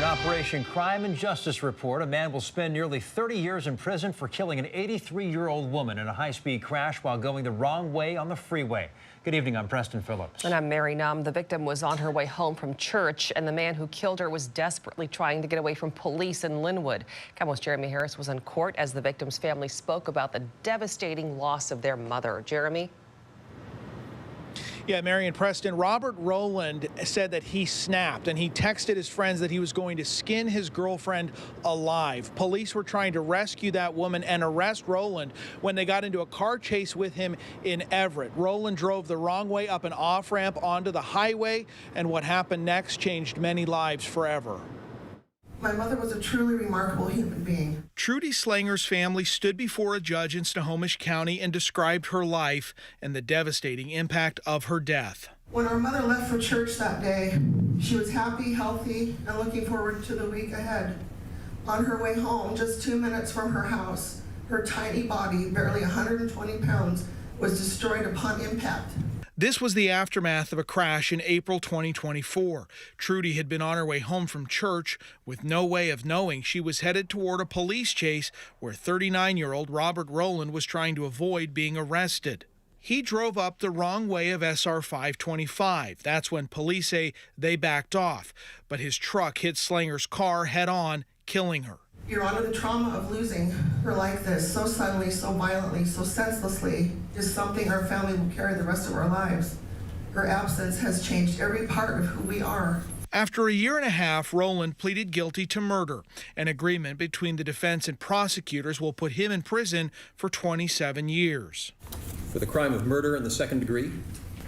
Operation Crime and Justice report. A man will spend nearly 30 years in prison for killing an 83-year-old woman in a high-speed crash while going the wrong way on the freeway. Good evening, I'm Preston Phillips. And I'm Mary Num. The victim was on her way home from church, and the man who killed her was desperately trying to get away from police in Lynnwood. KOMO's Jeremy Harris was in court as the victim's family spoke about the devastating loss of their mother. Jeremy? Yeah, Mary and Preston, Robert Rowland said that he snapped and he texted his friends that he was going to skin his girlfriend alive. Police were trying to rescue that woman and arrest Rowland when they got into a car chase with him in Everett. Rowland drove the wrong way up an off-ramp onto the highway, and what happened next changed many lives forever. My mother was a truly remarkable human being. Trudy Slanger's family stood before a judge in Snohomish County and described her life and the devastating impact of her death. When our mother left for church that day, she was happy, healthy, and looking forward to the week ahead. On her way home, just 2 minutes from her house, her tiny body, barely 120 pounds, was destroyed upon impact. This was the aftermath of a crash in April 2024. Trudy had been on her way home from church with no way of knowing she was headed toward a police chase where 39-year-old Robert Rowland was trying to avoid being arrested. He drove up the wrong way of SR 525. That's when police say they backed off, but his truck hit Slanger's car head-on, killing her. Your Honor, the trauma of losing her like this, so suddenly, so violently, so senselessly, is something our family will carry the rest of our lives. Her absence has changed every part of who we are. After a year and a half, Rowland pleaded guilty to murder. An agreement between the defense and prosecutors will put him in prison for 27 years. For the crime of murder in the second degree,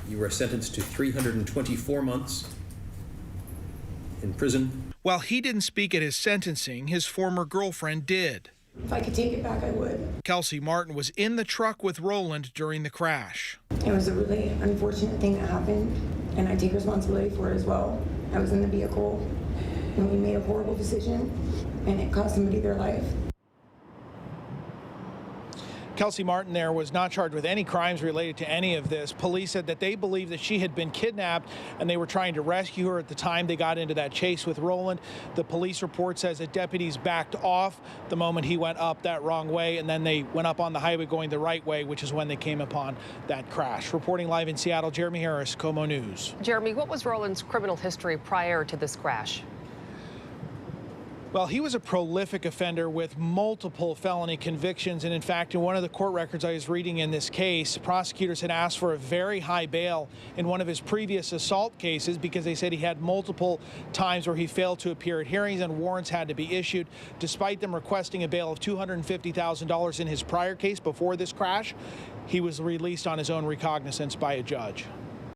you are sentenced to 324 months in prison. While he didn't speak at his sentencing, his former girlfriend did. If I could take it back, I would. Kelsey Martin was in the truck with Rowland during the crash. It was a really unfortunate thing that happened, and I take responsibility for it as well. I was in the vehicle, and we made a horrible decision, and it cost somebody their life. Kelsey Martin there was not charged with any crimes related to any of this. Police said that they believe that she had been kidnapped and they were trying to rescue her at the time they got into that chase with Rowland. The police report says that deputies backed off the moment he went up that wrong way, and then they went up on the highway going the right way, which is when they came upon that crash. Reporting live in Seattle, Jeremy Harris, KOMO News. Jeremy, what was Rowland's criminal history prior to this crash? Well, he was a prolific offender with multiple felony convictions. And in fact, in one of the court records I was reading in this case, prosecutors had asked for a very high bail in one of his previous assault cases because they said he had multiple times where he failed to appear at hearings and warrants had to be issued. Despite them requesting a bail of $250,000 in his prior case before this crash, he was released on his own recognizance by a judge.